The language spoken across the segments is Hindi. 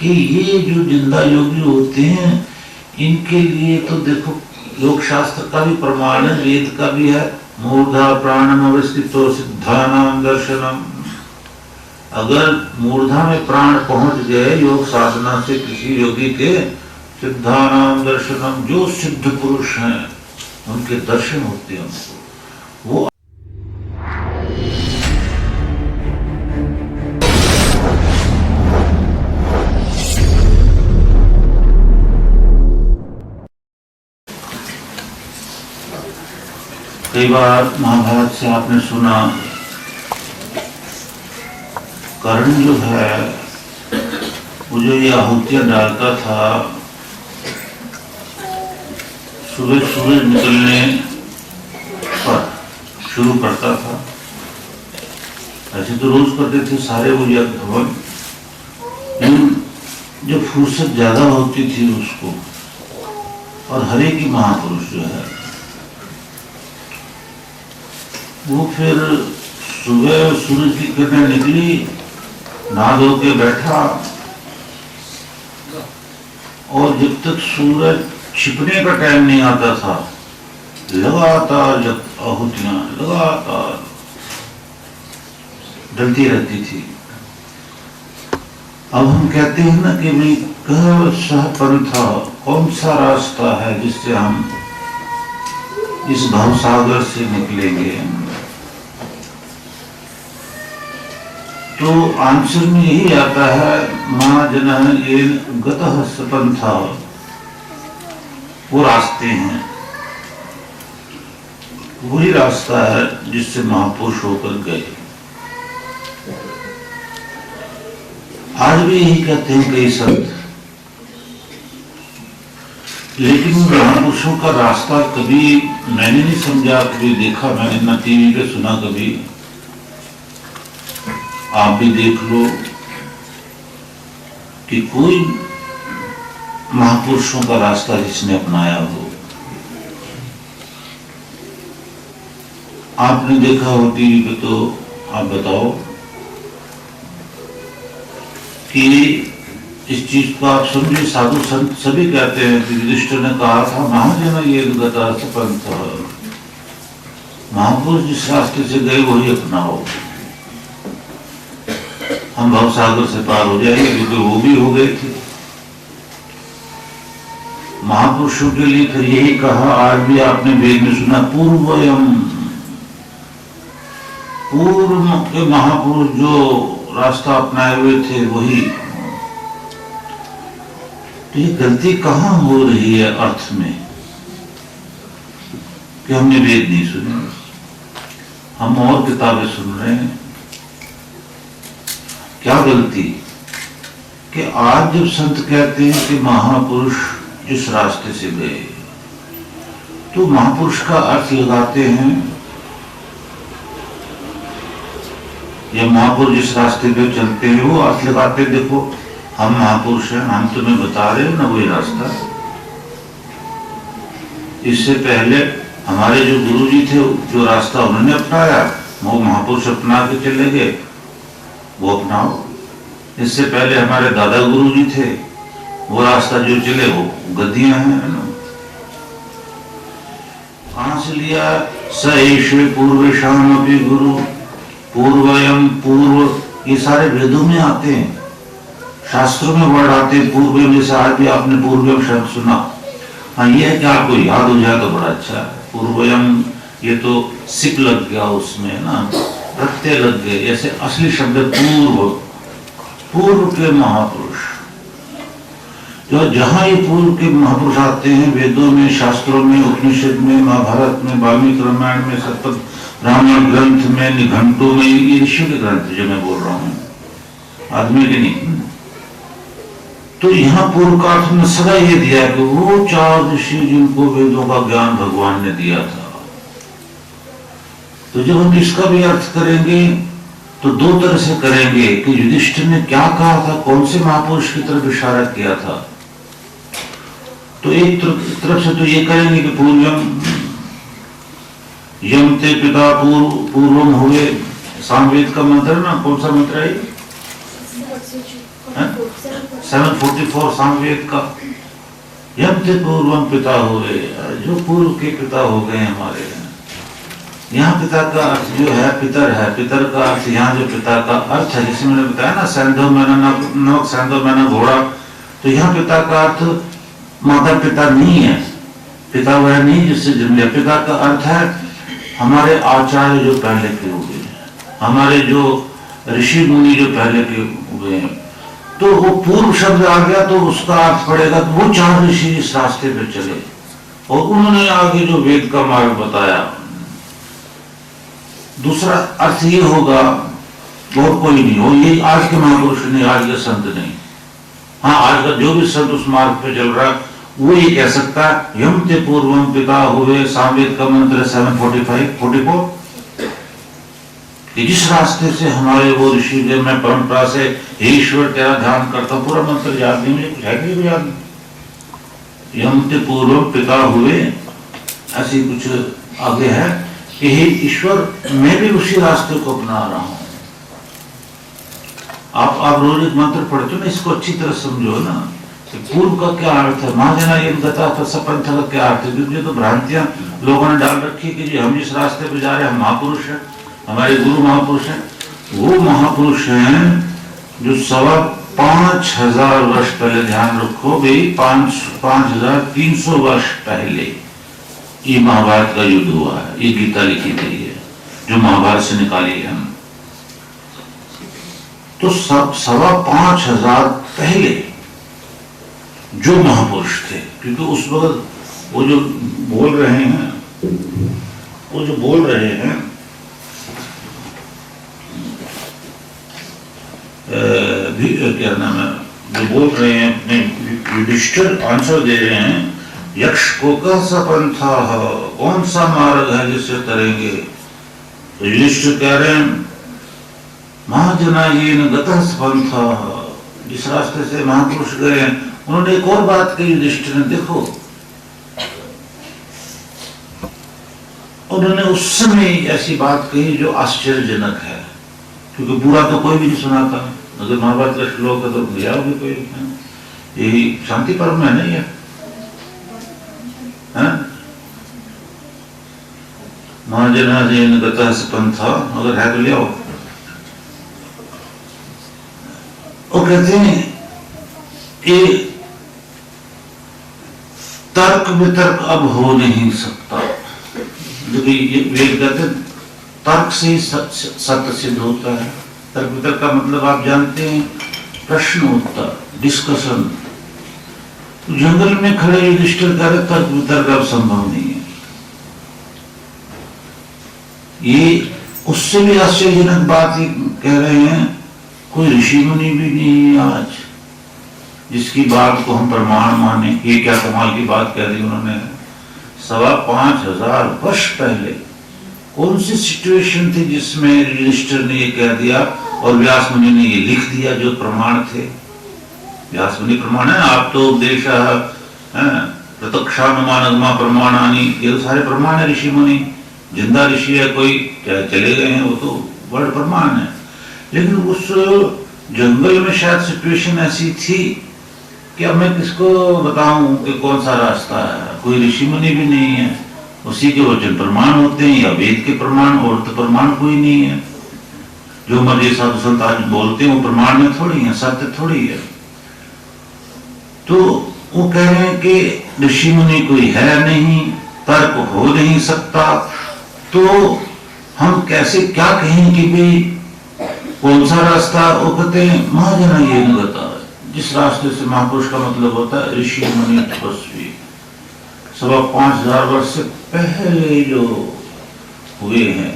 कि ये जो जिंदा योगी होते हैं इनके लिए तो देखो योग शास्त्र का भी प्रमाण है, वेद का भी है, मूर्धा प्राणम अवस्थितो सिद्धानाम दर्शनम। अगर मूर्धा में प्राण पहुंच गए योग साधना से किसी योगी के, सिद्धानाम दर्शनम, जो सिद्ध पुरुष हैं उनके दर्शन होते हैं उनको। वो कई बार महाभारत से आपने सुना, कर्ण जो है वो जो ये आहुतियां डालता था, सुबह सूरज निकलने पर शुरू करता था। ऐसे तो रोज करते थे सारे वो यज्ञ हवन, लेकिन जब फुर्सत ज्यादा होती थी उसको, और हरे की महापुरुष जो है वो फिर सुबह सूरज की किरणें निकली, नहा धो के बैठा, और जब तक सूरज छिपने का टाइम नहीं आता था लगातार आहुतियां लगातार डलती रहती थी। अब हम कहते हैं ना कि भाई कह सह पंथा, कौन सा रास्ता है जिससे हम इस भवसागर से निकलेंगे। तो आंसर में यही आता है, मां जन ये गतः सपंथा, वो रास्ते हैं, वही रास्ता है जिससे महापुरुष होकर गए। आज भी यही कहते हैं कई संत, लेकिन महापुरुषों का रास्ता कभी मैंने नहीं समझा, कभी देखा मैंने ना टीवी पे सुना कभी। आप भी देख लो कि कोई महापुरुषों का रास्ता जिसने अपनाया हो। आपने देखा हो टीवी पे, तो आप बताओ कि इस चीज को आप समझिए। साधु संत सभी कहते हैं कि युधिष्ठिर ने कहा था, महाजन ये गता पंथ, महापुरुष जिस रास्ते से गए वही अपनाओ, हम भवसागर से पार हो जाएंगे, क्योंकि वो भी हो गए थे। महापुरुषों के लिए फिर यही कहा, आज भी आपने वेद में सुना, पूर्वयम, पूर्व के महापुरुष जो रास्ता अपनाए हुए थे वही। तो ये गलती कहां हो रही है अर्थ में, कि हमने वेद नहीं सुने, हम और किताबें सुन रहे हैं। क्या गलती कि आज जब संत कहते हैं कि महापुरुष जिस रास्ते से गए, तो महापुरुष का अर्थ लगाते हैं, या महापुरुष जिस रास्ते पे चलते हैं वो अर्थ लगाते हैं, देखो हम महापुरुष हैं, हम तुम्हें बता रहे हैं ना वही रास्ता। इससे पहले हमारे जो गुरुजी थे, जो रास्ता उन्होंने अपनाया, वो महापुरुष अपना के चले गए, वो अपनाओ। इससे पहले हमारे दादा गुरुजी थे, वो रास्ता जो चले वो गद्दियां हैं ना। कहां से लिया? स एषे पूर्वेषाम अपि गुरु, पूर्वयम, पूर्व, ये सारे वेदों में आते हैं, शास्त्रों में वर्ड आते हैं। पूर्वयम, जैसे आज भी आपने पूर्वयम शब्द सुना, हाँ ये है कि आपको याद हो जाए तो बड़ा अच्छा है। पूर्वयम, ये तो सिप लग गया उसमें ना, प्रत्यय लग गए, जैसे असली शब्द पूर्व, पूर्व के महापुरुष। जो जहां ये पूर्व के महापुरुष आते हैं, वेदों में, शास्त्रों में, उपनिषद में, महाभारत में, वाल्मीकि रामायण में, सतपथ ब्राह्मण ग्रंथ में, निघंटों में, ये ऋषि के ग्रंथ जो मैं बोल रहा हूं, आदमी के नहीं। तो यहाँ पूर्व का अर्थ में सदा ये दिया कि वो 4 ऋषि जिनको वेदों का ज्ञान भगवान ने दिया था। तो जब हम इसका भी अर्थ करेंगे तो 2 तरह से करेंगे कि युधिष्ठिर ने क्या कहा था, कौन से महापुरुष की तरफ इशारा किया था। तो एक तरफ से तो ये करेंगे कि पूर्वम यम ते पिता पूर्वम हुए, सामवेद का मंत्र ना, कौन सा मंत्र है? 744 सामवेद का, यम ते पूर्वम पिता हुए, जो पूर्व के पिता हो गए हमारे। यहाँ पिता का अर्थ जो है पितर का अर्थ यहाँ जो पिता का अर्थ है, जिसे मैंने बताया ना सैंधो मैना नमक सैंधो मैना घोड़ा, तो यहाँ पिता का अर्थ माता पिता नहीं है, पिता वह नहीं जिससे जन्म लिया। पिता का अर्थ है हमारे आचार्य जो पहले के हुए हैं, हमारे जो ऋषि मुनि जो पहले के हुए हैं। तो वो पूर्व शब्द आ गया तो उसका अर्थ पड़ेगा तो वो 4 ऋषि इस रास्ते पे चले और उन्होंने आगे जो वेद का मार्ग बताया। दूसरा अर्थ ये होगा और कोई नहीं हो, ये आज के महापुरुष नहीं, आज के संत नहीं। हाँ, आज का जो भी संत उस मार्ग पे चल रहा है वो ये कह सकता है यम ते पूर्वम पिता हुए, सामवेद का मंत्र 745-44, कि जिस रास्ते से हमारे वो ऋषि ने, मैं परंपरा से हे ईश्वर तेरा ध्यान करता हूं, पूरा मंत्र याद नहीं, मुझे कुछ है कि नहीं याद नहीं। यम ते पूर्वम पिता हुए, ऐसी कुछ आगे है कि हे ईश्वर मैं भी उसी रास्ते को अपना रहा हूं। आप रोज एक मंत्र पढ़ते हो ना, इसको अच्छी तरह समझो ना, पूर्व का क्या अर्थ है, महाजना ये गता था सपंथ का क्या अर्थ है, क्योंकि तो भ्रांतियां लोगों ने डाल रखी कि जी हम जिस रास्ते पे जा रहे हैं हम महापुरुष हैं, हमारे गुरु महापुरुष हैं। वो महापुरुष हैं जो 5,500 वर्ष पहले, ध्यान रखो भाई, 5,300 वर्ष पहले ये महाभारत का युद्ध हुआ है, ये गीता लिखी गई है जो महाभारत से निकाली है हम। तो 5,500 पहले जो महापुरुष थे, क्योंकि उस वक्त वो जो बोल रहे हैं क्या नाम है, जो बोल रहे हैं अपने युधिष्ठिर आंसर दे रहे हैं, यक्ष को कैसा पंथा है, कौन सा मार्ग है जिससे तरेंगे। तो युधिष्ठिर कह रहे हैं महाजना ये न गतः पंथा, जिस रास्ते से महापुरुष गए हैं। उन्होंने एक और बात कही युधिष्ठिर ने, देखो उन्होंने उस समय ऐसी बात कही जो आश्चर्यजनक है, क्योंकि बुरा तो कोई भी नहीं सुनाता। अगर महाभारत का श्लोक है तो गया भी कोई, यही शांति पर्व में नहीं है, महाजना जैन गता पंथा, अगर है तो ले आओ। वो कहते हैं ये तर्क वितर्क अब हो नहीं सकता, जो ये वेद कहते तर्क से ही सत्य सिद्ध होता है। तर्क वितर्क का मतलब आप जानते हैं, प्रश्न उत्तर, डिस्कशन। जंगल में खड़े युधिष्ठिर कह रहे तर्क वितर्क अब संभव नहीं है। ये उससे भी आश्चर्यजनक बात ही कह रहे हैं, कोई ऋषि मुनि भी नहीं है आज जिसकी बात को हम प्रमाण माने। ये क्या कमाल की बात कह दी उन्होंने। 5,500 वर्ष पहले कौन सी सिचुएशन थी जिसमें युधिष्ठिर ने ये कह दिया और व्यास मुनि ने ये लिख दिया, जो प्रमाण थे। व्यास मुनि प्रमाण है, आप तो उपदेश प्रत्यक्षानुमानगमा प्रमाणानि, ये तो सारे प्रमाण है। ऋषि मुनि, जिंदा ऋषि है कोई, चले गए हैं वो तो बड़ प्रमाण है। लेकिन उस जंगल में शायद सिचुएशन ऐसी थी कि अब मैं किसको बताऊं कि कौन सा रास्ता है, कोई ऋषि मुनि भी नहीं है, उसी के वचन प्रमाण होते हैं या वेद के प्रमाण, और तो प्रमाण कोई नहीं है। जो मर्जी साधु संत आज बोलते हैं वो प्रमाण में थोड़ी है, सत्य थोड़ी है। तो वो कह रहे हैं कि ऋषि मुनि कोई है नहीं, तर्क हो नहीं सकता, तो हम कैसे क्या कहें कि भाई कौन सा रास्ता। वो कहते हैं महाजना ये नहीं बता, जिस रास्ते से महापुरुष का मतलब होता है ऋषि मुनि तपस्वी 5,500 वर्ष से पहले जो हुए हैं।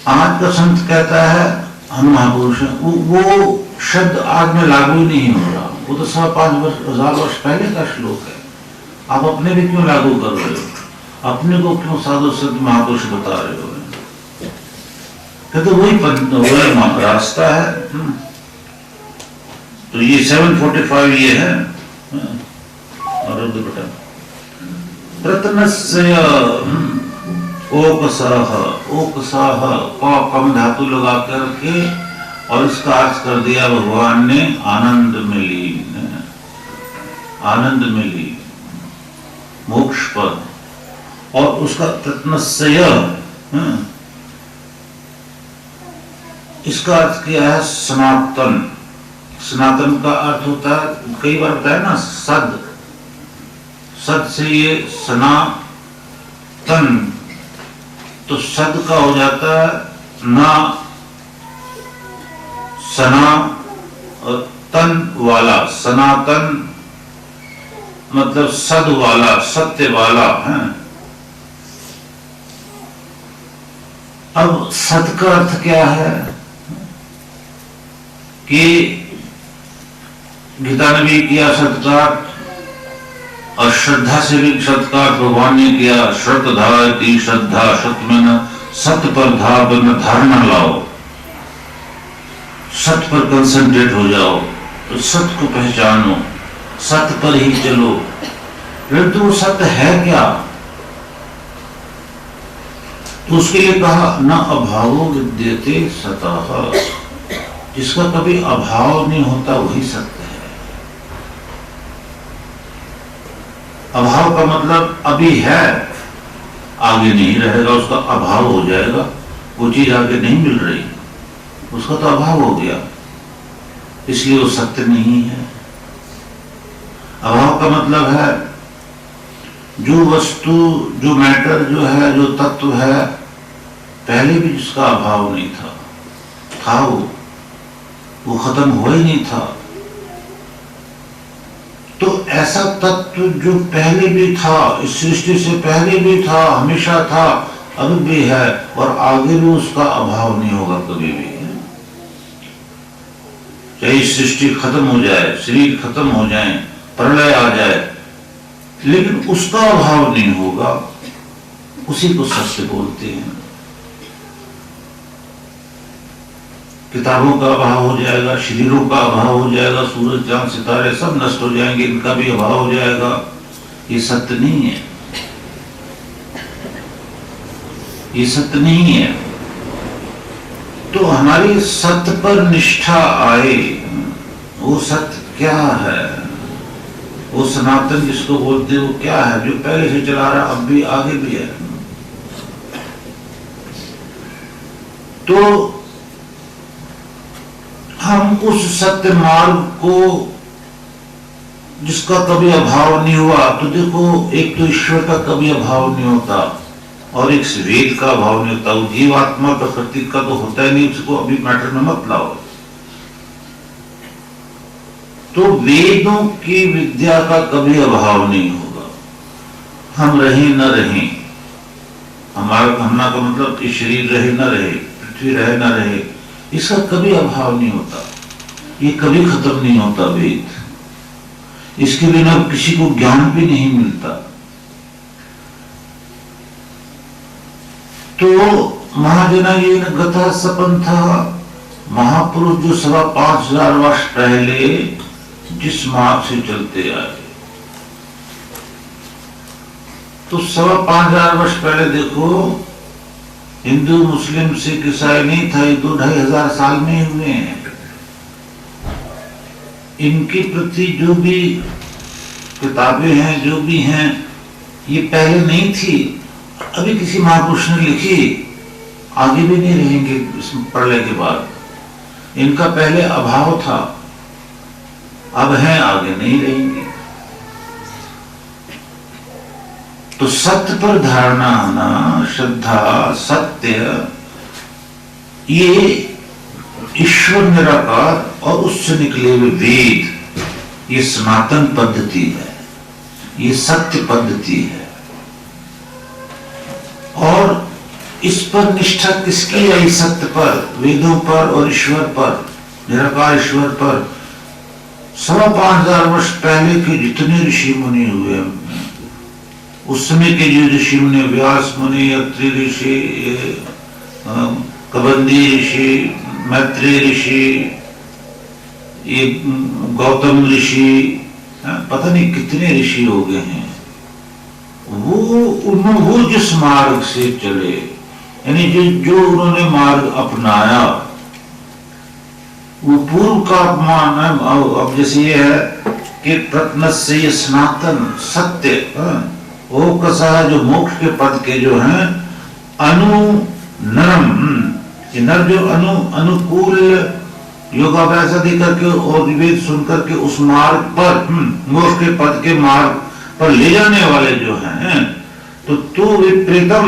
आज का संत कहता है हम महापुरुष हैं, वो शब्द आज में लागू ही नहीं हो रहा, वो तो 5,500 वर्ष पहले का श्लोक है। आप अपने भी क्यों लागू कर रहे हो, अपने को क्यों साधु संत महापुरुष बता रहे हो। कहते वही रास्ता है। तो ये 745 ये है। और बेटा प्रतनस्य ओकसाह का कम धातु लगा करके और इसका अर्थ कर दिया भगवान ने आनंद में लीन, आनंद में लीन, मोक्ष पद। और उसका तत्नस्य, इसका अर्थ क्या है? सनातन। सनातन का अर्थ होता है, कई बार बताया ना, सद। सद से ये सनातन, तो सद का हो जाता है ना सना और तन वाला। सनातन मतलब सद वाला, सत्य वाला है। अब सत का अर्थ क्या है कि गीता ने भी किया सत्कार, और श्रद्धा से भी सत्कार भगवान ने किया। श्रद्धा इति श्रद्धा, सत्य में न सत्य पर धारणा लाओ, सत्य पर कंसंट्रेट हो जाओ, तो सत्य को पहचानो, सत्य पर ही चलो। परंतु वो सत्य है क्या? तो उसके लिए कहा न अभावो विद्यते सतः, जिसका कभी अभाव नहीं होता वही सत्य है। अभाव का मतलब अभी है, आगे नहीं रहेगा, उसका अभाव हो जाएगा। वो चीज आगे नहीं मिल रही, उसका तो अभाव हो गया, इसलिए वो सत्य नहीं है। अभाव का मतलब है जो वस्तु, जो मैटर, जो है, जो तत्व है, पहले भी जिसका अभाव नहीं था वो खत्म हुआ ही नहीं था। तो ऐसा तत्व जो पहले भी था, इस सृष्टि से पहले भी था, हमेशा था, अभी भी है, और आगे भी उसका अभाव नहीं होगा कभी भी। चाहे सृष्टि खत्म हो जाए, शरीर खत्म हो जाए, प्रलय आ जाए, लेकिन उसका अभाव नहीं होगा। उसी को सत्य बोलते हैं। किताबों का अभाव हो जाएगा, शरीरों का अभाव हो जाएगा, सूरज चांद सितारे सब नष्ट हो जाएंगे, इनका भी अभाव हो जाएगा। ये सत्य नहीं है, ये सत्य नहीं है। तो हमारी सत्य पर निष्ठा आए। वो सत्य क्या है? वो सनातन जिसको बोलते हैं, वो क्या है? जो पहले से चला रहा, अब भी, आगे भी है। तो हम उस सत्य मार्ग को, जिसका कभी अभाव नहीं हुआ, तो देखो, एक तो ईश्वर का कभी अभाव नहीं होता, और एक वेद का अभाव नहीं होता। जीवात्मा प्रकृति का तो होता ही नहीं, उसको अभी मैटर में मत लाओ। तो वेदों की विद्या का कभी अभाव नहीं होगा। हम रहे न रहे, हमारा का मतलब कि शरीर रहे न रहे, पृथ्वी रहे न रहे, इसका कभी अभाव नहीं होता। ये कभी खत्म नहीं होता वेद। इसके बिना किसी को ज्ञान भी नहीं मिलता। तो महाजना ये गता सपंथ, महापुरुष जो 5,500 वर्ष पहले जिस मार्ग से चलते आए, तो 5,500 वर्ष पहले देखो, हिंदू, मुस्लिम, सिख, ईसाई नहीं था, ये 2-2,500 साल में ही हुए हैं। इनके प्रति जो भी किताबें हैं, जो भी हैं, ये पहले नहीं थी। अभी किसी महापुरुष ने लिखी, आगे भी नहीं रहेंगे इस प्रलय के बाद। इनका पहले अभाव था, अब है, आगे नहीं रहेंगे। तो सत्य पर धारणा आना, श्रद्धा, सत्य, ये ईश्वर निराकार और उससे निकले हुए वेद, ये सनातन पद्धति है, ये सत्य पद्धति है। और इस पर निष्ठा किसकी है? इस सत्य पर, वेदों पर और ईश्वर पर, निराकार ईश्वर पर। 5,500 वर्ष पहले के जितने ऋषि मुनि हुए, उस समय के जो ऋषि मुनि, व्यास मुनि, अत्रि ऋषि, कबंदी ऋषि, मैत्री ऋषि, ये गौतम ऋषि, पता नहीं कितने ऋषि हो गए हैं। वो जिस मार्ग से चले, यानी जो उन्होंने मार्ग अपनाया, वो पूर्व का अपमान है। अब जैसे ये है कि प्रत्नस्य ये सनातन सत्य वो कसा जो मोक्ष के पद के जो हैं अनु नरम, ये नर जो अनुकूल योगाभ्यास आदि करके और वेद सुन करके उस मार्ग पर मोक्ष के पद के मार्ग पर ले जाने वाले जो हैं, तो तू विपरीतम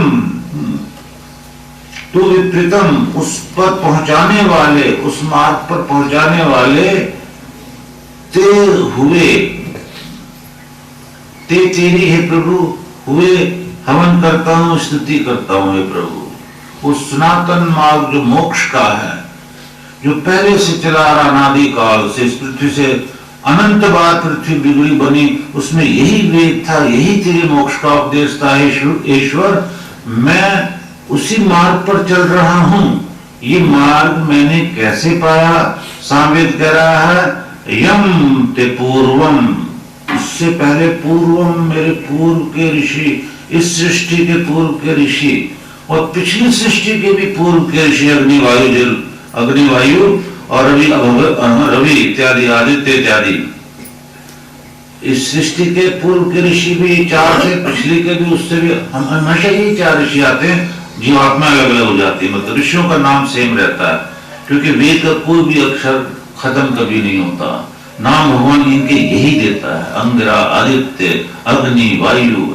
उस पर पहुंचाने वाले, उस मार्ग पर पहुंचाने वाले ते हुए, तेरी है प्रभु हुए हवन करता हूं, स्तुति करता हूं हे प्रभु। उस सनातन मार्ग जो मोक्ष का है, जो पहले से चला आ रहा अनादि काल से, इस पृथ्वी से अनंत बार पृथ्वी बिगड़ी बनी, उसमें यही वेद था, यही तेरे मोक्ष का उपदेश था ईश्वर। मैं उसी मार्ग पर चल रहा हूं। ये मार्ग मैंने कैसे पाया? सामवेद कह रहा है यम ते पूर्वम, इससे पहले पूर्वम मेरे पूर्व के ऋषि, इस सृष्टि के पूर्व के ऋषि और पिछली सृष्टि के भी पूर्व के ऋषि, अग्निवायु और रवि इत्यादि, आदित्य इत्यादि। इस सृष्टि के पूर्व के ऋषि भी चार थे, पिछली के भी, उससे भी हमेशा ही चार ऋषि आते हैं। जीवात्मा अलग अलग हो जाती है, मतलब ऋषियों का नाम सेम रहता है, क्योंकि वेद का कोई भी अक्षर खत्म कभी नहीं होता। नाम भगवान इनके यही देता है, अंगिरा, आदित्य, अग्नि, वायु,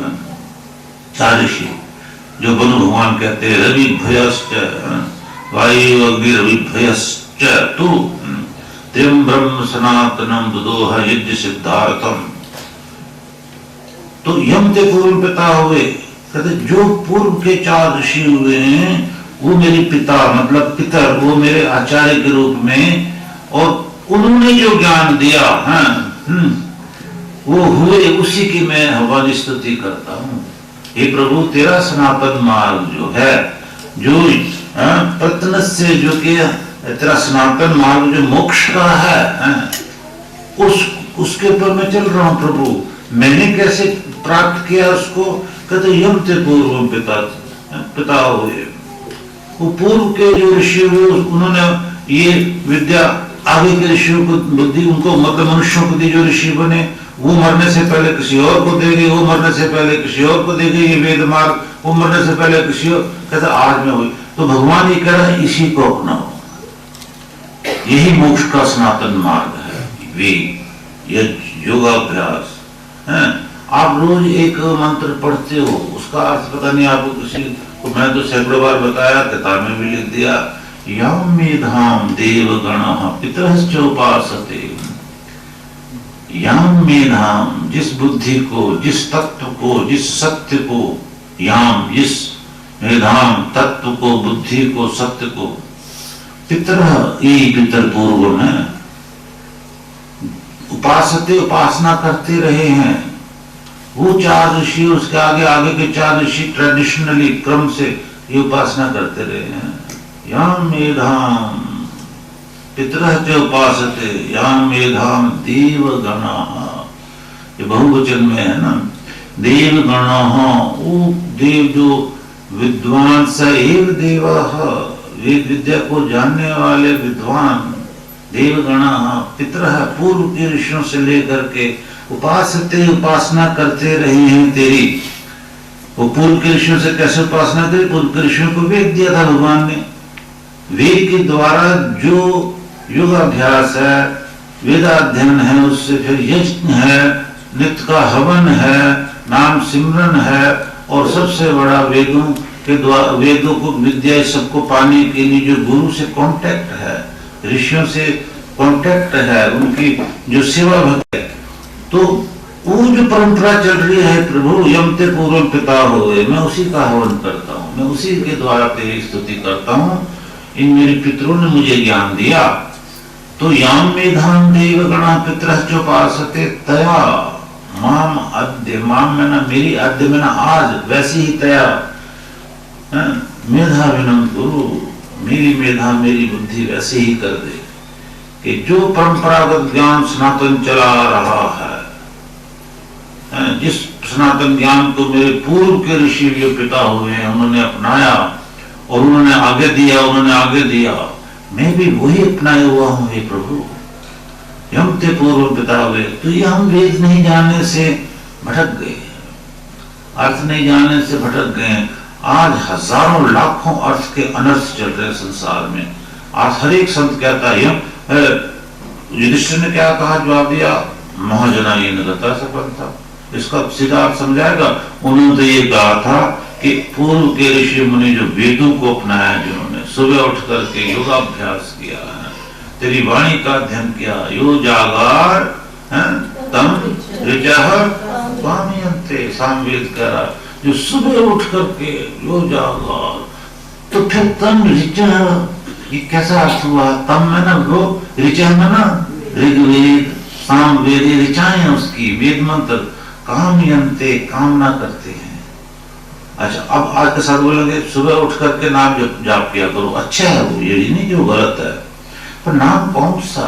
चार ऋषि जो बनु भगवान कहते हैं। रवि भयश्च, वायु अग्नि रवि भयश्च तु त्र्यं ब्रह्म सनातनम दुदोह यज्ञ सिद्धार्थम। तो यम ते पूर्व पिता हुए, कहते जो पूर्व के चार ऋषि हुए हैं वो मेरे पिता, मतलब पितर, वो मेरे आचार्य के रूप में, और उन्होंने जो ज्ञान दिया वो हुए, उसी की मैं हवन स्तुति करता हूँ। हे प्रभु तेरा सनातन मार्ग जो है, जो प्रत्न से जो कि तेरा सनातन मार्ग जो मोक्ष का है, उसके ऊपर मैं चल रहा हूँ प्रभु। मैंने कैसे प्राप्त किया उसको? कहते यम ते पूर्व पिता हुए, वो पूर्व के जो ऋषि हुए उन्होंने ये विद्या आगे के ऋषियों को बुद्धि, उनको मतलब मनुष्यों को दी, जो ऋषि बने वो मरने से पहले किसी और को देंगे, वो मरने से पहले किसी और को देंगे ये वेद मार्ग, वो मरने से पहले किसी और। कहते आज में हुई, तो भगवान ये कह रहा है इसी को अपनाओ, यही मोक्ष का सनातन मार्ग है वेद, यह योगाभ्यास है। आप रोज एक मंत्र पढ़ते हो, उसका अर्थ पता नहीं आपको किसी को, मैं तो सैकड़ों बार बताया, किताब में भी लिख दिया। यम मेधाम देव गणः पितरश्च उपासते, याम मेधाम, जिस बुद्धि को, जिस तत्व को, जिस सत्य को, याम जिस मेधाम तत्व को, बुद्धि को, सत्य को, पितर ये पितर पूर्व में उपासते, उपासना करते रहे हैं। वो चार ऋषि, उसके आगे आगे के चार ऋषि ट्रेडिशनली क्रम से ये उपासना करते रहे हैं। याम मेधाम पितरः च उपासते, याम मेधाम देव गणाः, ये बहुवचन में है ना, देव गणाः, वो देव जो विद्वान, स एव देवः, वेद विद्या को जानने वाले विद्वान, देव गणाः पितरः, पूर्व के ऋषियों से लेकर के उपासते, उपासना करते रहे हैं तेरी। वो पूर्व के ऋषियों से कैसे उपासना करी? पूर्व के ऋषियों को वेद दिया था भगवान ने, वेद के द्वारा जो योगाभ्यास है, वेदाध्ययन है, उससे फिर यज्ञ है, नित्य का हवन है, नाम सिमरन है, और सबसे बड़ा वेदों के द्वारा, वेदों को विद्या सबको पाने के लिए जो गुरु से कांटेक्ट है, ऋषियों से कांटेक्ट है, उनकी जो सेवा भक्ति है, तो वो जो परंपरा चल रही है प्रभु, यम ते पूर्व पिता हुए, मैं उसी का हवन करता हूँ, मैं उसी के द्वारा तेरी स्तुति करता हूँ। इन मेरे पितरों ने मुझे ज्ञान दिया, तो याम मेधाम देव गणा पितरः च उपासते तया माम अद्य, माम में ना मेरी, अद्य में ना आज, वैसी ही तया मेधा विनम गुरु, मेरी मेधा मेरी बुद्धि वैसे ही कर दे कि जो परंपरागत ज्ञान सनातन चला रहा है, जिस सनातन ज्ञान को मेरे पूर्व के ऋषि जो पिता हुए हैं उन्होंने अपनाया और उन्होंने आगे दिया, उन्होंने आगे दिया, मैं भी वही अपनाया हुआ हूं हे प्रभु। यम ते पूर्व पिता हुए, तो ये हम वेद नहीं जानने से भटक गए, अर्थ नहीं जानने से भटक गए। आज हजारों लाखों अर्थ के अनर्थ चल रहे संसार में। आज हर एक संत कहता है, युधिष्ठिर ने क्या कहा, जवाब दिया, महाजना ये नगता सफल था। इसका सीधा अर्थ समझाएगा। उन्होंने तो ये कहा था कि पूर्व के ऋषि मुनि जो वेदों को अपनाया, जिन्होंने सुबह उठ करके योगाभ्यास किया है, तेरी वाणी का अध्ययन किया, यो जागार तम ऋचः कामयन्ते, सामवेद कह रहा, जो सुबह उठ करके यो जागार, तो फिर तम ऋचः, ये कैसा अर्थ हुआ? तम में ना वो, ऋचः में ना ऋग्वेद सामवेद, ऋचाएं उसकी, वेद मंत्र, कामयन्ते, कामना करते हैं। अच्छा, अब आज के साथ बोलेंगे सुबह उठ करके नाम जाप किया करो, अच्छा है वो, ये नहीं कि वो गलत है, पर नाम कौन सा?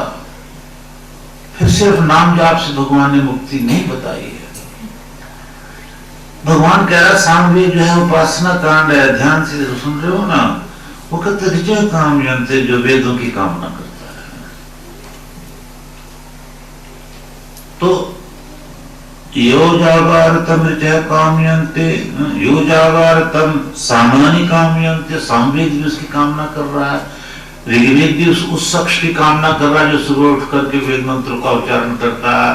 फिर सिर्फ नाम जाप से भगवान ने मुक्ति नहीं बताई है। भगवान कह रहा सामवेद जो है उपासना कांड है, ध्यान से सुन रहे हो ना, वो कहते ऋचः कामयन्ते, जो वेदों की कामना करता है। तो यो जागारतम ऋचः कामयन्ते, यो जागारतम सामानि कामयन्ते, सामवेद भी उसकी कामना कर रहा है, ऋग्वेद भी उस शख्स की कामना कर रहा है जो सुबह उठ करके वेद मंत्रों का उच्चारण करता है,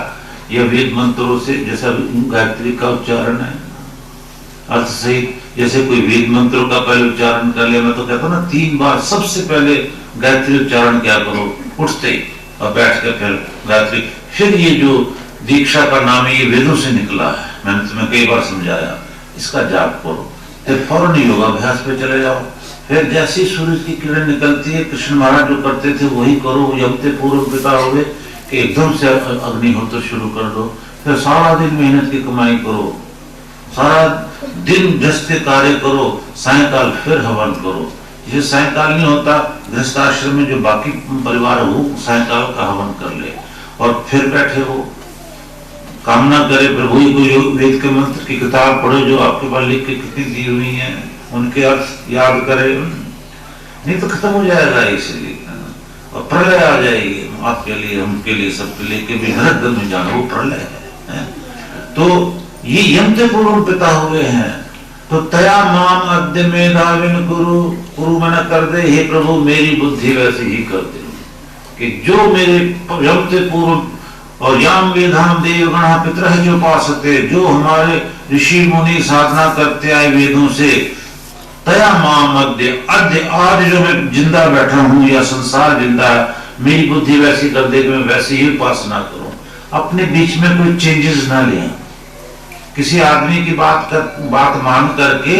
या वेद मंत्रों से, जैसा गायत्री का उच्चारण है अर्थ सहित, जैसे कोई वेद मंत्रों का पहले उच्चारण कर ले, मैं तो कहता हूँ ना 3 बार सबसे पहले गायत्री उच्चारण क्या करो उठते ही, और बैठ कर फिर गायत्री। फिर ये जो दीक्षा का नाम है, ये वेदों से निकला है, मैंने तुम्हें कई बार समझाया, इसका जाप करो, फिर फौरन योगाभ्यास पे चले जाओ। फिर जैसी सूरज की किरण निकलती है, कृष्ण महाराज जो करते थे वही करो, यमते पूर्व पिता हो गए कि एकदम से अग्निहोत्र शुरू कर दो, फिर सारा दिन मेहनत की कमाई करो, सारा दिन गृहस्थ कार्य करो, सायंकाल फिर हवन करो। ये सायंकाल नहीं होता, गृहस्थ आश्रम में जो बाकी परिवार हो सायंकाल का हवन कर ले, और फिर बैठे हो, कामना करे प्रभु को वेद के मंत्र की किताब पढ़ो जो आपके पास लिख के कितनी दी हुई है, उनके अर्थ याद करे, नहीं तो खत्म हो जाएगा इसलिए, और प्रलय आ जाएगी आपके लिए, हमके लिए, सबके लिए, कि भी नरक में जाना, वो प्रलय है। तो ये यमते पूर्व पिता हुए हैं, तो तया माम अद्य मेधाविन गुरु मना कर दे, हे प्रभु मेरी बुद्धि वैसे ही कर दे कि जो मेरे यमते पूर्व और याम वेदाम देव गणा पितर है जो पासते, जो हमारे ऋषि मुनि साधना करते आए वेदों से, तया माम अद्य, आज जो मैं जिंदा बैठा हूं या संसार जिंदा है, मेरी बुद्धि वैसी कर दे कि मैं वैसे ही उपासना करूं, अपने बीच में कोई चेंजेस ना ले, किसी आदमी की बात मान करके,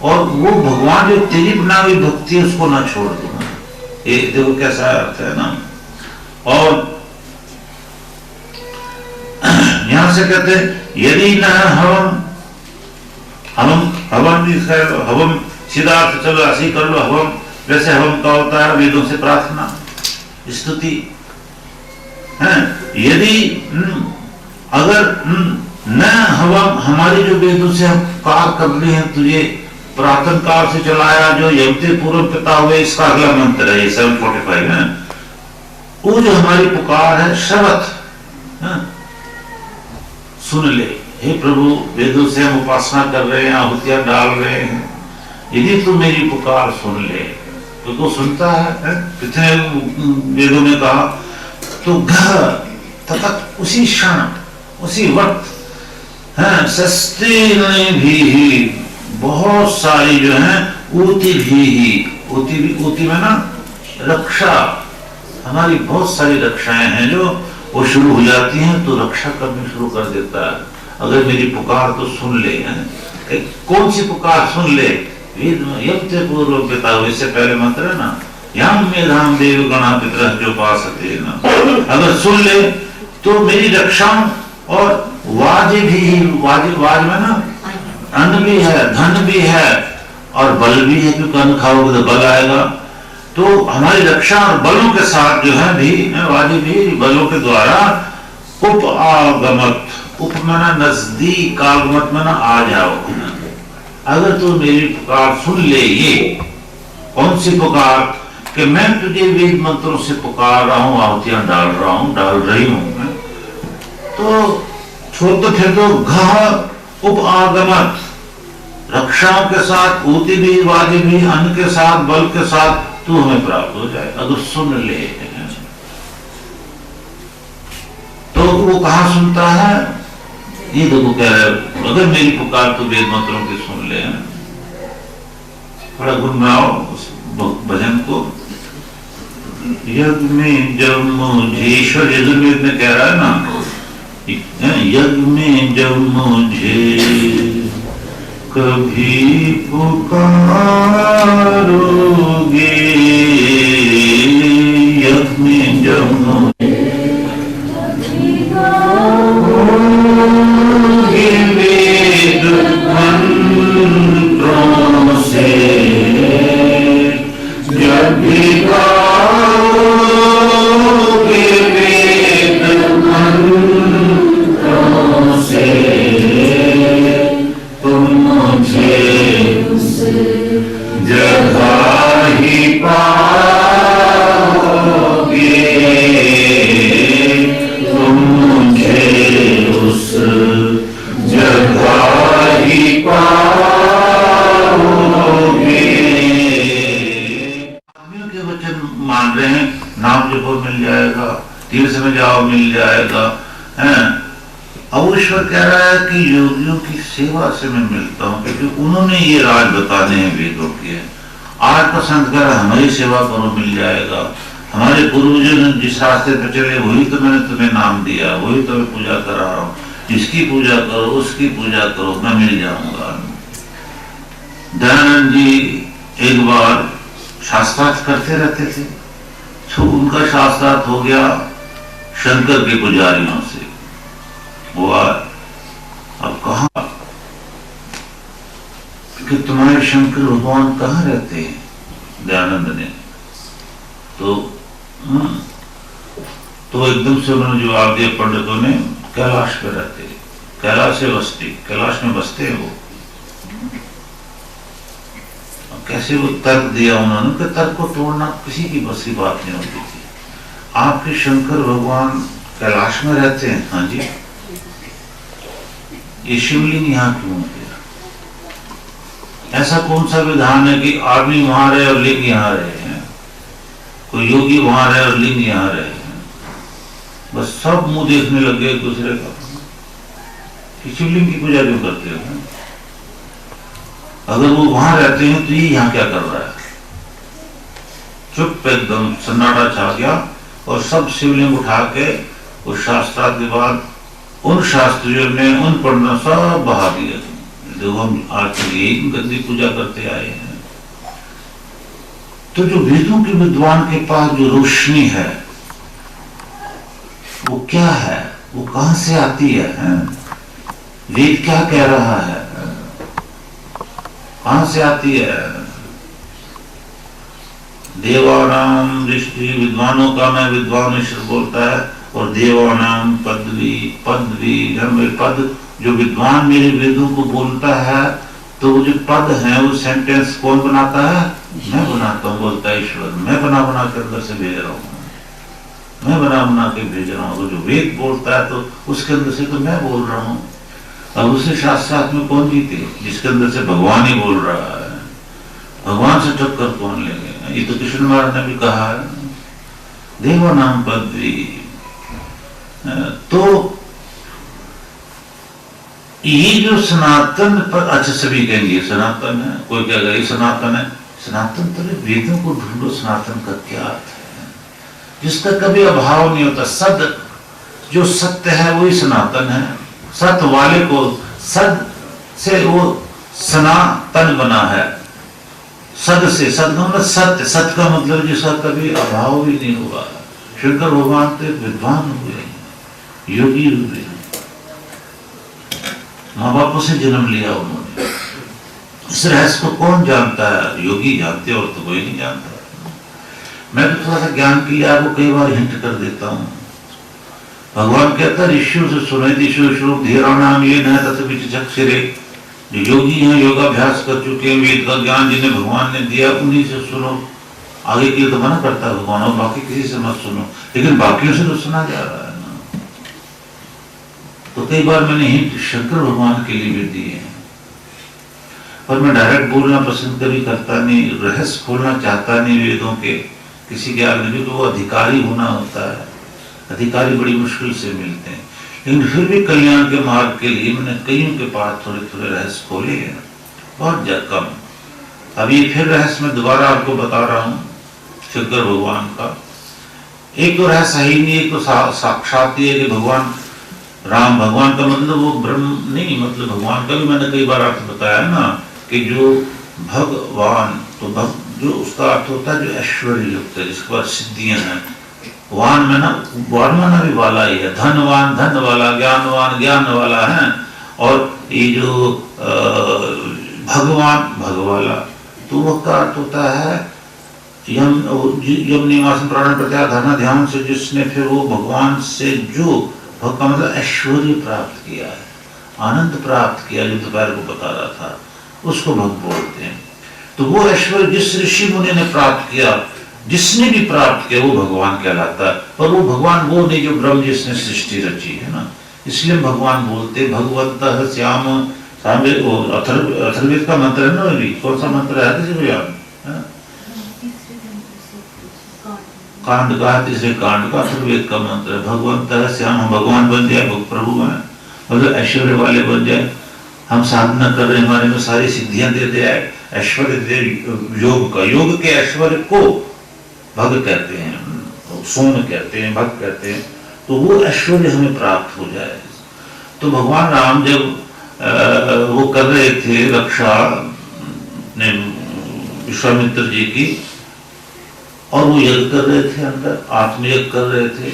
और वो भगवान जो तेरी बना हुई भक्ति है उसको ना छोड़ दूंगा। ये देखो कैसा अर्थ है ना। और यहां से कहते यदि न हवम सिद्धार्थ, चलो ऐसे ही कर लो हवम, वैसे हवम का होता है वेदों से प्रार्थना स्तुति है। यदि अगर न हवम, हमारी जो वेदों से हम कार कर रहे हैं, तुझे प्रार्थना काल से चलाया जो यमते पूर्व पिता हुए, इसका अगला मंत्र है 745 है, वो जो हमारी पुकार है शरत सुन ले, हे प्रभु वेदों से हम उपासना कर रहे हैं, आहुतियां डाल रहे हैं, यदि तू मेरी पुकार सुन ले, तो तू सुनता है। कितने वेदों में कहा, तो तथा उसी क्षण उसी वक्त है, शस्त्री भी बहुत सारी जो है, ऊती ऊती में ना रक्षा, हमारी बहुत सारी रक्षाएं हैं जो वो शुरू हो जाती हैं, तो रक्षा करनी शुरू कर देता है, अगर मेरी पुकार तो सुन ले। कौन सी पुकार सुन ले? यमते पूर्व पिता, इससे पहले मंत्र है ना, यम मेधाम देव गणा पितर जो पासते ना, अगर सुन ले तो मेरी रक्षा, और वाज में ना अन्न भी है, धन भी है, और बल भी है, क्योंकि अन्न खाओगे तो बल आएगा, तो हमारी रक्षा और बलों के साथ जो है भी वाजी भी बलों के द्वारा उप आगमत, उप मना नजदीक, आगमत मना आ जाओ, अगर तू मेरी पुकार सुन ले। ये कौन सी पुकार? कि मैं तुझे वेद मंत्रों से पुकार रहा हूं, आहुतियां डाल रही हूं मैं, तो छोड़ फिर तो घ उप आगमत, रक्षाओं के साथ, ऊती भी, वादी भी, अन्न के साथ, बल के साथ तू हमें प्राप्त हो जाए अगर सुन ले। तो वो कहां सुनता है? ये देखो कह रहे अगर मेरी पुकार तो वेद मंत्रों की सुन ले। थोड़ा गुनगुनाओ उस भजन को। यज्ञ में जब मुझे, ईश्वर यजुर्वेद में कह रहा है ना, यज्ञ में जब मुझे कभी पुकारोगे, यज्ञ में जब मुझे वेद मंत्रों से जब भी मान रहे हैं, नाम जपो मिल जाएगा, तीर्थ में जाओ मिल जाएगा, हैं? अब ईश्वर कह रहा है कि योगियों की सेवा से मैं मिलता हूं, क्योंकि उन्होंने ये राज बताने हैं वेदों के। आज का संत कह रहा है हमारी सेवा करो मिल जाएगा, हमारे पूर्वजों ने जिस रास्ते पर चले वही तो मैंने तुम्हें नाम दिया, वही तो मैं पूजा करा रहा हूँ, इसकी पूजा करो, उसकी पूजा करो, मैं मिल जाऊंगा। दयानंद जी एक बार शास्त्रार्थ करते रहते थे, तो उनका शास्त्रार्थ हो गया शंकर के पुजारियों से। हुआ अब कहा कि तुम्हारे शंकर भगवान कहाँ रहते हैं? दयानंद ने तो एकदम से उन्होंने जवाब दिया पंडितों ने, कैलाश पे रहते, कैलाश से बसते, कैलाश में बसते हैं वो। कैसे वो तर्क दिया उन्होंने कि तर्क को तोड़ना किसी की बस की बात नहीं होती थी। आपके शंकर भगवान कैलाश में रहते हैं? हाँ जी। ये शिवलिंग यहाँ क्यों है? ऐसा कौन सा विधान है कि आदमी वहां रहे और लिंग यहाँ रहे हैं, कोई योगी वहां रहे और लिंग यहाँ रहे हैं? बस सब मुंह देखने लग गए एक दूसरे का कि शिवलिंग की पूजा क्यों करते हैं? अगर वो वहां रहते हैं तो ये यहाँ क्या कर रहा है? चुप, एकदम सन्नाटा छा गया और सब शिवलिंग उठा के उस शास्त्रार्थ के बाद उन शास्त्रियों ने, उन पंडितों सब बहा दिया। देखो हम आज यही गंदी पूजा करते आए हैं। तो जो वेदों के विद्वान के पास जो रोशनी है वो क्या है, वो कहां से आती है? वेद क्या कह रहा है, कहां से आती है? देवानाम दृष्टि, विद्वानों का मैं विद्वान ईश्वर बोलता है, और देवानाम पदवी, पद जो विद्वान मेरे वेदों को बोलता है, तो वो जो पद है वो सेंटेंस कौन बनाता है? मैं बनाता हूँ, बोलता है ईश्वर। मैं बना बना के अंदर से भेज रहा हूँ, मैं बना बना के भेज रहा हूँ। जो वेद बोलता है तो उसके अंदर से तो मैं बोल रहा हूँ। अब उसे शास्त्रार्थ में कौन जीते? जिसके अंदर से भगवान ही बोल रहा है। भगवान से टक्कर कौन लेंगे? ये तो कृष्ण महाराज ने भी कहा है, देवा नाम पदवी। तो ये जो सनातन पर, अच्छा सभी कहेंगे सनातन है, कोई क्या कहेगा सनातन है, सनातन तो वेदों को ढूंढो, सनातन का क्या अर्थ है? जिसका कभी अभाव नहीं होता। सद, जो सत्य है वही सनातन है। सत्य वाले को, सद से वो सनातन बना है। सद से, सद का मतलब सत्य, सत्य का मतलब जिसका कभी अभाव भी नहीं हुआ। शंकर भगवान तो एक विद्वान हुए, योगी हुए, माँ बापों से जन्म लिया उन्होंने। इस रहस्य को कौन जानता है? योगी जानते और तो कोई नहीं जानता। मैं तो थोड़ा सा ज्ञान के लिए आपको कई बार हिंट कर देता हूँ। भगवान कहता है ऋषियों से सुने, ऋषियों धीराणाम ये न तत्विचक्षरे, जो योगी हैं, योगाभ्यास कर चुके हैं, वेद का ज्ञान जिन्हें भगवान ने दिया, उन्हीं से सुनो। आगे के लिए तो मना करता है भगवान, और बाकी किसी से मत सुनो, लेकिन बाकियों से तो सुना जा रहा है ना। तो कई बार मैंने हिंट शंकर भगवान के लिए भी दिए हैं, पर मैं डायरेक्ट बोलना पसंद कभी करता नहीं, रहस्य खोलना चाहता नहीं वेदों के किसी के आगे, क्योंकि वो अधिकारी होना होता है, अधिकारी बड़ी मुश्किल से मिलते हैं। लेकिन फिर भी कल्याण के मार्ग के लिए मैंने कईयों के पास थोड़े थोड़े रहस्य खोले हैं, बहुत कम। अभी फिर रहस्य मैं दोबारा आपको बता रहा हूँ शंकर भगवान का। एक तो रहस्य ही नहीं, एक तो साक्षात ही है कि भगवान राम, भगवान का मतलब वो ब्रह्म नहीं, मतलब भगवान का भी मैंने कई बार आपको बताया ना कि जो भगवान, तो जो उसका अर्थ होता है जो ऐश्वर्य युक्त है, जिसके पास सिद्धियां हैं। वान में ना, वान माना भी वाला ही है, धनवान धन वाला, ज्ञानवान ज्ञान वाला है, और ये जो भगवान भगवाला, तो वह का अर्थ होता है यम निवासन प्राण प्रत्यार धारणा ध्यान से जिसने फिर वो भगवान से जो भग का मतलब ऐश्वर्य प्राप्त किया है, आनंद प्राप्त किया, जो दोपहर को बता रहा था, उसको भग बोलते हैं। तो वो ऐश्वर्य जिस ऋषि मुनि ने प्राप्त किया, जिसने भी प्राप्त किया, वो भगवान कहलाता है। पर वो भगवान वो नहीं जो ब्रह्म जिसने सृष्टि रची है ना, इसलिए भगवान बोलते भगवंतः श्याम। अथर्ववेद का मंत्र है ना, भी कौन सा मंत्र है किसी को याद? कांड का, तीसरे कांड का अथर्ववेद का मंत्र है, भगवंतः श्याम, हम भगवान बन जाए, प्रभु हैं, मतलब ऐश्वर्य वाले बन जाए, हम साधना कर रहे हैं, हमारे में सारी सिद्धियां दे दे, ऐश्वर्य दे, योग का, योग के ऐश्वर्य को भग कहते हैं, सोम कहते हैं, भग कहते हैं। तो वो ऐश्वर्य हमें प्राप्त हो जाए। तो भगवान राम जब वो कर रहे थे रक्षा ने विश्वामित्र जी की, और वो यज्ञ कर रहे थे, अंदर आत्मयज्ञ कर रहे थे,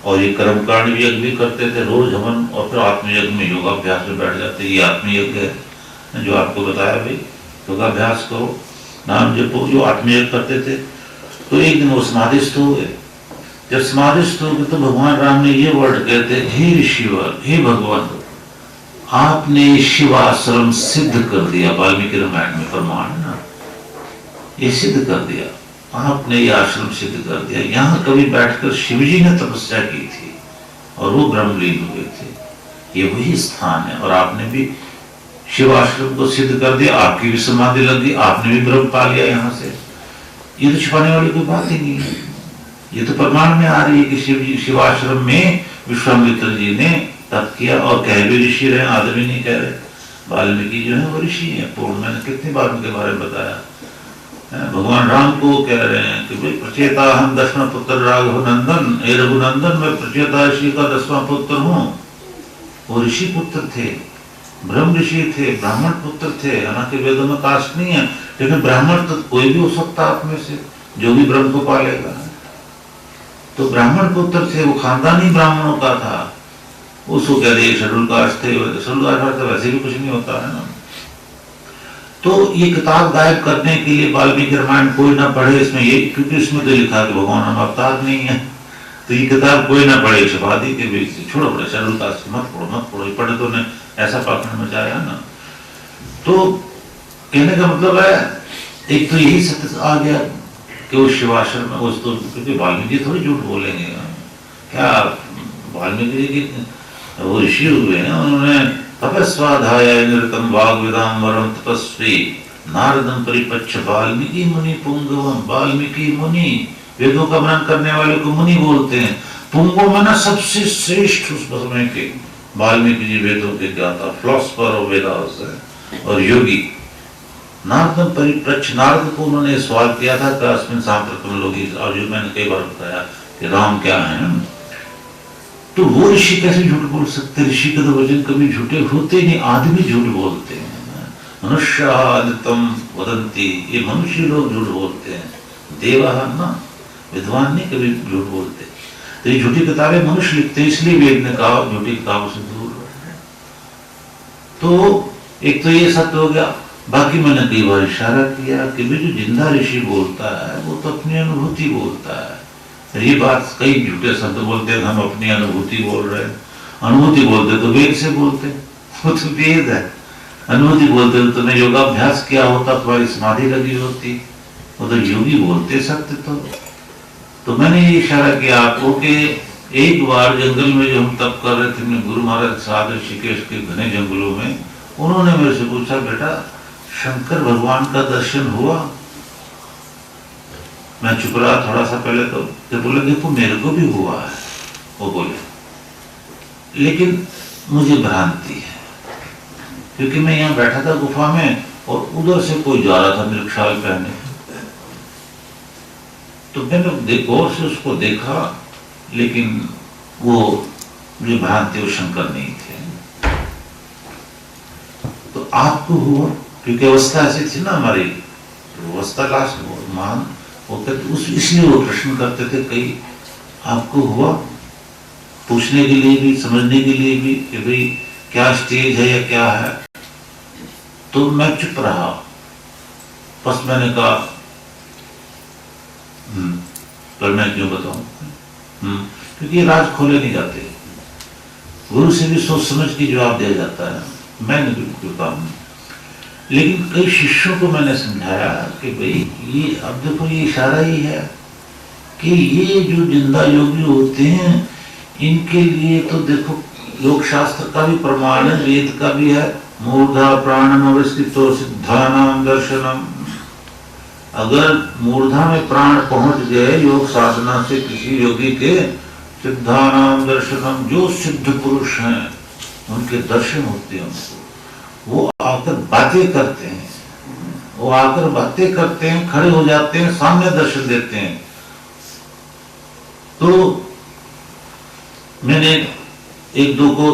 और ये कर्मकांड यज्ञ भी करते थे रोज हवन, और फिर आत्मयज्ञ में योगाभ्यास में बैठ जाते। ये आत्मयज्ञ है जो आपको बताया, भाई योगाभ्यास करो, नाम जपो, जो आत्मयज्ञ करते थे। तो एक दिन वो समाधिस्थ हो गए। जब समाधिस्थ हो गए तो भगवान राम ने ये वर्ड कहते, हे ऋषिवर, हे भगवान, आपने शिवाश्रम सिद्ध कर दिया। वाल्मीकि रामायण में प्रमाण है ना, ये सिद्ध कर दिया, आपने ये आश्रम सिद्ध कर दिया। यहाँ कभी बैठकर शिवजी ने तपस्या की थी और वो ब्रह्मलीन हुए थे, ये वही स्थान है। और आपने भी शिवाश्रम को सिद्ध कर दिया, आपकी भी समाधि लग गई, आपने भी ब्रह्म पा लिया यहाँ से। ये तो छिपाने वाली कोई बात ही नहीं है, ये तो प्रमाण में आ रही है कि शिवाश्रम में विश्वामित्र जी ने तप किया, और कह भी ऋषि रहे, आदमी नहीं कह रहे। वाल्मीकि जो है वो ऋषि है पूर्ण, मैंने कितनी बार उनके बारे में बताया। भगवान राम को कह रहे हैं कि भाई प्रचेता हम 10वां पुत्र राघव नंदन, हे रघुनंदन, मैं प्रचेता ऋषि का 10वां पुत्र हूँ। वो ऋषि पुत्र थे, ब्रह्म ऋषि थे, ब्राह्मण पुत्र थे। हालांकि वेदों में कास्ट नहीं है, लेकिन ब्राह्मण तो कोई भी हो सकता आप में से, जो भी ब्रह्म को पालेगा। तो ब्राह्मण पुत्र थे, वो खानदानी ब्राह्मणों का था। उसको कह रहे शेड्यूल कास्ट थे, शेड्यूल कास्ट तो वैसे भी कुछ नहीं होता है ना। तो ये किताब गायब करने के लिए वाल्मीकि रामायण कोई ना पढ़े इसमें, ये क्योंकि इसमें तो लिखा कि भगवान हम अवतार नहीं है, तो ये किताब कोई ना पढ़े, छपा दी के बीच से, छोड़ो पढ़े, शेड्यूल कास्ट मत पढ़ो, मत पढ़ो, पढ़े तो ने ऐसा पाखंड मचाया ना। तो कहने का मतलब है, एक तो यही सत्य आ गया कि वो शिवाश्रम में उस, तो क्योंकि वाल्मीकि थोड़ी झूठ बोलेंगे, क्या वाल्मीकि जी वो ऋषि हुए हैं, उन्होंने तपस्वाध्याय निरतम वाग्विदाम वरम तपस्वी नारदम परिपक्ष वाल्मीकि मुनि पुंगवम। वाल्मीकि मुनि, वेदों का मनन करने वाले को मुनि बोलते हैं। पुंगव माना सबसे श्रेष्ठ उस समय के, वाल्मीकि जी वेदों के ज्ञाता, फिलोसफर और वेदास है और योगी। नारदम परिपक्ष, नारद को उन्होंने सवाल किया था कि अस्मिन् सांप्रतम लोगी, और जो मैंने कई बार बताया कि राम क्या है। तो वो ऋषि कैसे झूठ बोल सकते? ऋषि के तो वचन कभी झूठे होते नहीं, आदमी झूठ बोलते हैं। मनुष्यादितम वदंती, ये मनुष्य लोग झूठ बोलते हैं, देवा ना, विद्वान नहीं कभी झूठ बोलते। तो ये झूठी किताबें मनुष्य लिखते हैं, इसलिए वेद ने कहा झूठी किताबों से दूर रहे। तो एक तो ये सत्य हो गया। बाकी मैंने कई बार इशारा किया कि भी जो जिंदा ऋषि बोलता है वो तो अपनी अनुभूति बोलता है। ये बात कई झूठे संत बोलते हैं, हम अपनी अनुभूति बोल रहे हैं। अनुभूति बोलते तो वेद से बोलते, वो तो वेद है। अनुभूति बोलते तो तुमने योगाभ्यास किया होता, तुम्हारी समाधि लगी होती, वो तो योगी बोलते सत्य। तो मैंने ये इशारा किया आपको कि एक बार जंगल में जो हम तप कर रहे थे अपने गुरु महाराज के साथ ऋषिकेश के घने जंगलों में, उन्होंने मेरे से पूछा, बेटा शंकर भगवान का दर्शन हुआ? मैं चुप रहा थोड़ा सा पहले, तो बोले देखो मेरे को भी हुआ है, वो बोले, लेकिन मुझे भ्रांति है, क्योंकि मैं यहाँ बैठा था गुफा में और उधर से कोई जा रहा था मेरे ख्याल पहने, तो मैंने गौर से उसको देखा, लेकिन वो मुझे भ्रांति वो शंकर नहीं थे। तो आपको हुआ? क्योंकि अवस्था ऐसी थी ना हमारी, अवस्था लास्ट मान होते, इसलिए वो प्रश्न करते थे कई, आपको हुआ? पूछने के लिए भी, समझने के लिए भी कि भाई क्या स्टेज है या क्या है। तो मैं चुप रहा, बस मैंने कहा पर मैं क्यों बताऊं, क्योंकि ये राज खोले नहीं जाते, गुरु से भी सोच समझ के जवाब दिया जाता है, मैंने बिल्कुल कहा। लेकिन कई शिष्यों को मैंने समझाया कि भाई ये अब देखो ये इशारा ही है कि ये जो जिंदा योगी होते हैं इनके लिए तो देखो योग शास्त्र का भी प्रमाण है, वेद का भी है, मूर्धा प्राणम अवस्थितो सिद्धानाम दर्शनम। अगर मूर्धा में प्राण पहुंच गए योग साधना से किसी योगी के, सिद्धानाम दर्शनम, जो सिद्ध पुरुष हैं उनके दर्शन होते हैं उनको। वो आकर बातें करते हैं, वो आकर बातें करते हैं, खड़े हो जाते हैं, सामने दर्शन देते हैं। तो मैंने एक दो को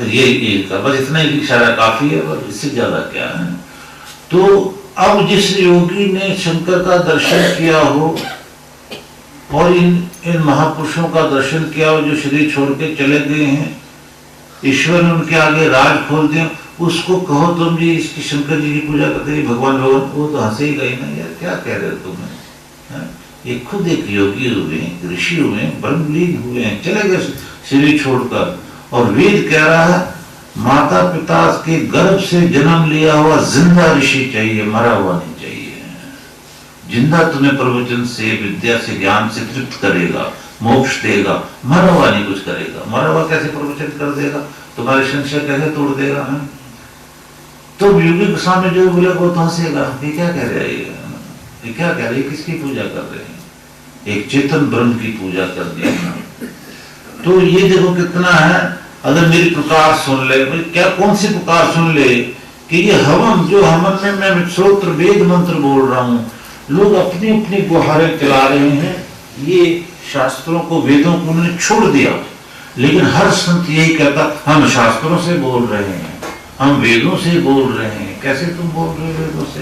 ये का बस इतना ही इशारा काफी है, बस इससे ज्यादा क्या है। तो अब जिस योगी ने शंकर का दर्शन किया हो और इन महापुरुषों का दर्शन किया हो जो शरीर छोड़ के चले गए हैं, ईश्वर ने उनके आगे राज खोल दिया, उसको कहो तुम जी इसकी शंकर जी की पूजा करते हैं भगवान भगवान, वो तो हंसे ही गई ना, यार क्या कह रहे हो तुम्हें। ये खुद एक योगी हुए, ऋषि हुए, ब्रह्मलीन हुए हैं, चले गए शरीर छोड़कर, और वेद कह रहा है माता पिता के गर्भ से जन्म लिया हुआ जिंदा ऋषि चाहिए, मरा हुआ नहीं चाहिए। जिंदा तुम्हें प्रवचन से, विद्या से, ज्ञान से तृप्त करेगा, मोक्ष देगा, मरा हुआ नहीं कुछ करेगा। मरा हुआ कैसे प्रवचन कर देगा, तुम्हारे संशय कैसे तोड़ देगा है? तो योगी के सामने जो बोले वो तो हंसेगा, ये क्या कह रहे हैं, ये क्या कह रहे हैं, किसकी पूजा कर रहे हैं? एक चेतन ब्रह्म की पूजा कर दिया। तो ये देखो कितना है, अगर मेरी पुकार सुन ले, क्या कौन सी पुकार सुन ले कि ये हवन जो हवन में मैं श्रोत्र वेद मंत्र बोल रहा हूँ, लोग अपनी अपनी गुहारें चला रहे हैं, ये शास्त्रों को वेदों को उन्होंने छोड़ दिया। लेकिन हर संत यही कहता हम शास्त्रों से बोल रहे हैं, हम वेदों से बोल रहे हैं। कैसे तुम बोल रहे हो वेदों से?